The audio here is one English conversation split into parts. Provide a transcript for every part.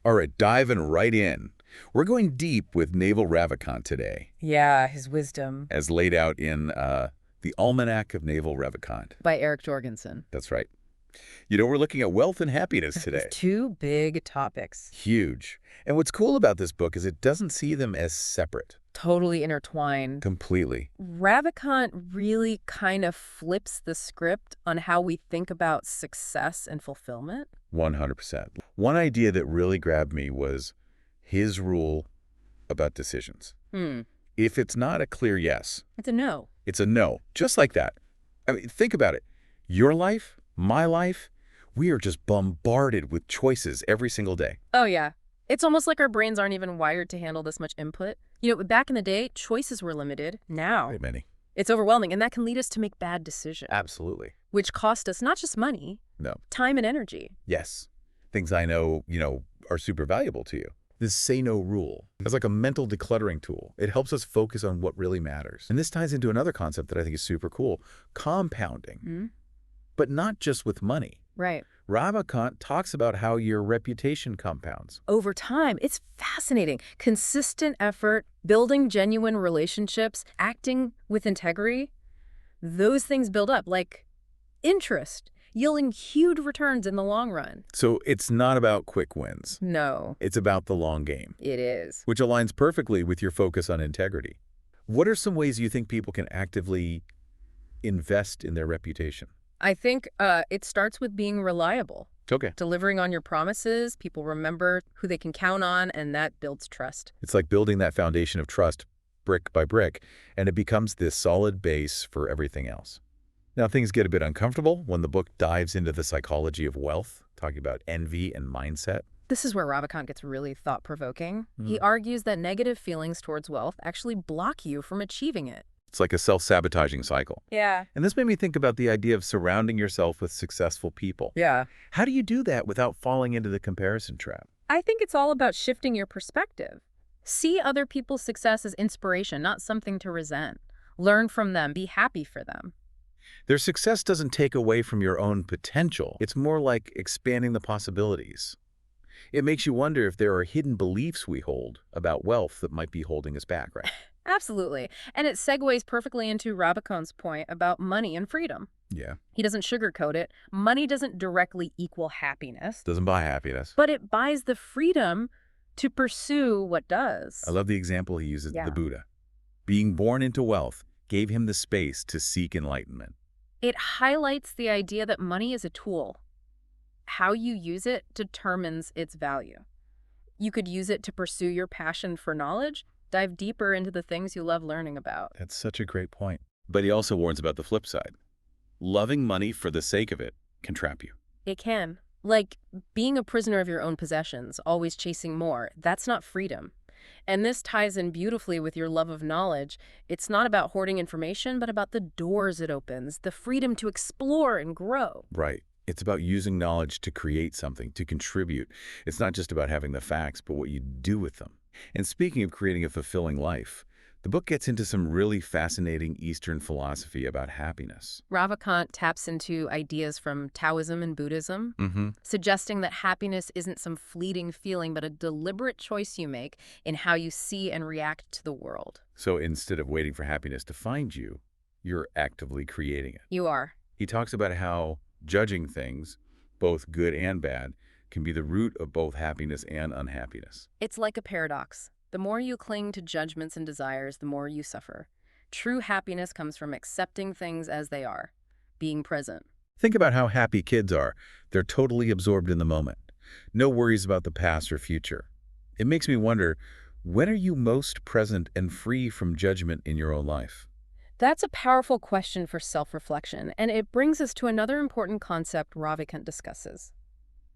All right, diving right in. We're going deep with Naval Ravikant today, Yeah, his wisdom. as laid out in the Almanack of Naval Ravikant. By Eric Jorgenson. That's right. We're looking at wealth and happiness These today. two big topics. Huge. And what's cool about this book is it doesn't see them as separate. Totally intertwined. Completely. Ravikant really kind of flips the script on how we think about success and fulfillment. 100%. One idea that really grabbed me was his rule about decisions. If it's not a clear yes, It's a no. it's a no. Just like that. I mean, think about it. Your life, my life, we are just bombarded with choices every single day. Oh, yeah. It's almost like our brains aren't even wired to handle this much input. Back in the day, choices were limited. Now, Right, many. it's overwhelming, and that can lead us to make bad decisions, Absolutely. which cost us not just money, No. time and energy. Yes. Things I know, are super valuable to you. This say no rule is like a mental decluttering tool. It helps us focus on what really matters. And this ties into another concept that I think is super cool, compounding. But not just with money. Right. Ravikant talks about how your reputation compounds. Over time, it's fascinating. Consistent effort, building genuine relationships, acting with integrity, those things build up, like interest, yielding huge returns in the long run. So it's not about quick wins. No, It's about the long game, it is. which aligns perfectly with your focus on integrity. What are some ways you think people can actively invest in their reputation? I think it starts with being reliable, Okay. delivering on your promises. People remember who they can count on, and that builds trust. It's like building that foundation of trust brick by brick, and it becomes this solid base for everything else. Now, things get a bit uncomfortable when the book dives into the psychology of wealth, talking about envy and mindset. This is where Ravikant gets really thought-provoking. He argues that negative feelings towards wealth actually block you from achieving it. It's like a self-sabotaging cycle. Yeah. And this made me think about the idea of surrounding yourself with successful people. Yeah. How do you do that without falling into the comparison trap? I think it's all about shifting your perspective. See other people's success as inspiration, not something to resent. Learn from them. Be happy for them. Their success doesn't take away from your own potential. It's more like expanding the possibilities. It makes you wonder if there are hidden beliefs we hold about wealth that might be holding us back, right? Absolutely. And it segues perfectly into Ravikant's point about money and freedom. Yeah. He doesn't sugarcoat it. Money doesn't directly equal happiness, Doesn't buy happiness. but it buys the freedom to pursue what does. I love the example he uses, Yeah. the Buddha. Being born into wealth gave him the space to seek enlightenment. It highlights the idea that money is a tool. How you use it determines its value. You could use it to pursue your passion for knowledge, dive deeper into the things you love learning about. That's such a great point. But he also warns about the flip side. Loving money for the sake of it can trap you. It can. Like being a prisoner of your own possessions, always chasing more. That's not freedom. And this ties in beautifully with your love of knowledge. It's not about hoarding information, but about the doors it opens, the freedom to explore and grow. Right. It's about using knowledge to create something, to contribute. It's not just about having the facts, but what you do with them. And speaking of creating a fulfilling life, the book gets into some really fascinating Eastern philosophy about happiness. Ravikant taps into ideas from Taoism and Buddhism, suggesting that happiness isn't some fleeting feeling, but a deliberate choice you make in how you see and react to the world. So instead of waiting for happiness to find you, you're actively creating it. You are. He talks about how judging things, both good and bad, can be the root of both happiness and unhappiness. It's like a paradox. The more you cling to judgments and desires, the more you suffer. True happiness comes from accepting things as they are, being present. Think about how happy kids are. They're totally absorbed in the moment. No worries about the past or future. It makes me wonder, when are you most present and free from judgment in your own life? That's a powerful question for self-reflection, and it brings us to another important concept Ravikant discusses.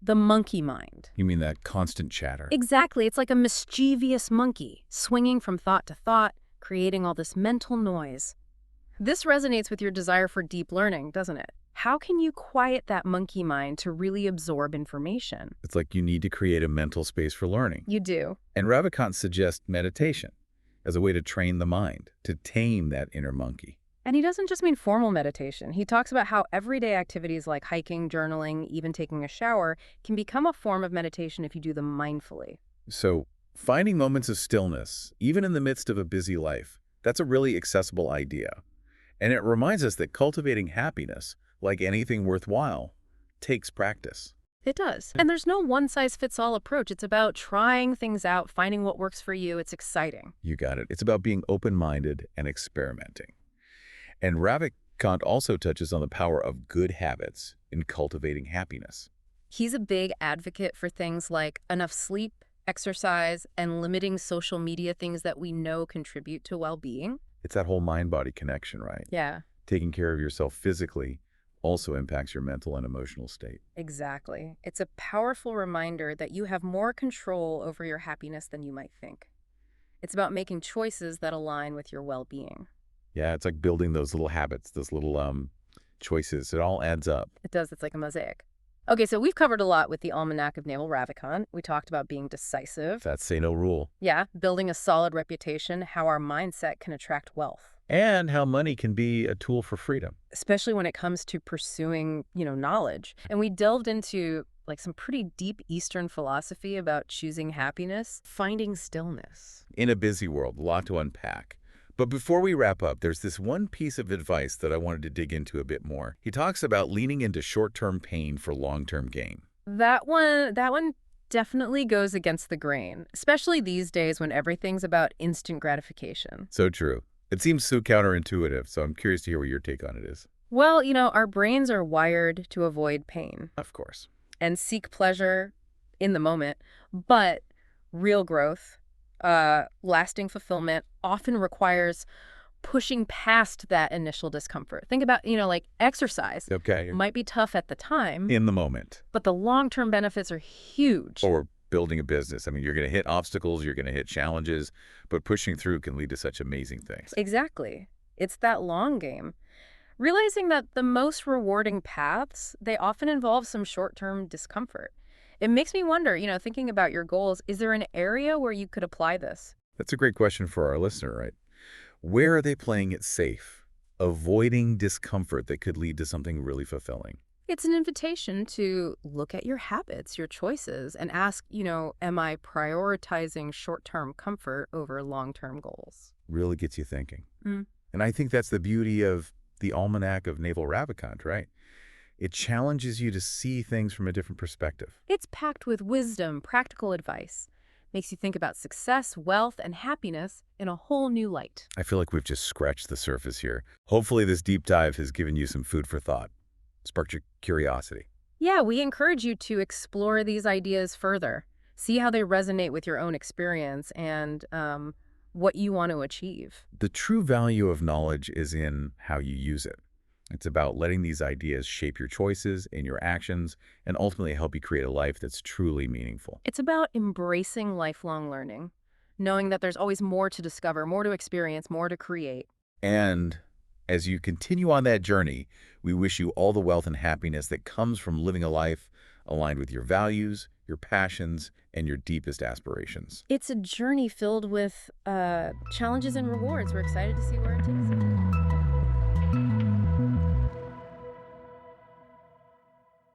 The monkey mind. You mean that constant chatter? Exactly. It's like a mischievous monkey, swinging from thought to thought, creating all this mental noise. This resonates with your desire for deep learning, doesn't it? How can you quiet that monkey mind to really absorb information? It's like you need to create a mental space for learning. You do. And Ravikant suggests meditation as a way to train the mind, to tame that inner monkey. And he doesn't just mean formal meditation. He talks about how everyday activities like hiking, journaling, even taking a shower can become a form of meditation if you do them mindfully. So finding moments of stillness, even in the midst of a busy life, that's a really accessible idea. And it reminds us that cultivating happiness, like anything worthwhile, takes practice. It does. And there's no one-size-fits-all approach. It's about trying things out, finding what works for you. It's exciting. You got it. It's about being open-minded and experimenting. And Ravikant also touches on the power of good habits in cultivating happiness. He's a big advocate for things like enough sleep, exercise, and limiting social media things that we know contribute to well-being. It's that whole mind-body connection, right? Yeah, Taking care of yourself physically also impacts your mental and emotional state. exactly. It's a powerful reminder that you have more control over your happiness than you might think. It's about making choices that align with your well-being. Yeah, it's like building those little habits, those little choices. It all adds up. It does. It's like a mosaic. Okay, so we've covered a lot with the Almanack of Naval Ravikant. We talked about being decisive. That's say no rule. Yeah, building a solid reputation, how our mindset can attract wealth, And how money can be a tool for freedom. especially when it comes to pursuing, knowledge. And we delved into like some pretty deep Eastern philosophy about choosing happiness, finding stillness. In a busy world, a lot to unpack. But before we wrap up, there's this one piece of advice that I wanted to dig into a bit more. He talks about leaning into short-term pain for long-term gain. That one definitely goes against the grain, especially these days when everything's about instant gratification. So true. It seems so counterintuitive, so I'm curious to hear what your take on it is. Well, our brains are wired to avoid pain Of course. and seek pleasure in the moment, but real growth, lasting fulfillment often requires pushing past that initial discomfort. Think about, like exercise Okay. might be tough at the time, In the moment. but the long-term benefits are huge. Or building a business. I mean, you're going to hit obstacles, you're going to hit challenges, but pushing through can lead to such amazing things. Exactly. It's that long game. Realizing that the most rewarding paths, they often involve some short-term discomfort. It makes me wonder, thinking about your goals, is there an area where you could apply this? That's a great question for our listener, right? Where are they playing it safe? Avoiding discomfort that could lead to something really fulfilling. It's an invitation to look at your habits, your choices, and ask, am I prioritizing short-term comfort over long-term goals? Really gets you thinking. Mm. And I think that's the beauty of the Almanack of Naval Ravikant, right? It challenges you to see things from a different perspective. It's packed with wisdom, practical advice. Makes you think about success, wealth, and happiness in a whole new light. I feel like we've just scratched the surface here. Hopefully this deep dive has given you some food for thought, sparked your curiosity. Yeah, we encourage you to explore these ideas further. See how they resonate with your own experience and what you want to achieve. The true value of knowledge is in how you use it. It's about letting these ideas shape your choices and your actions and ultimately help you create a life that's truly meaningful. It's about embracing lifelong learning, knowing that there's always more to discover, more to experience, more to create. And as you continue on that journey, we wish you all the wealth and happiness that comes from living a life aligned with your values, your passions, and your deepest aspirations. It's a journey filled with challenges and rewards. We're excited to see where it takes you.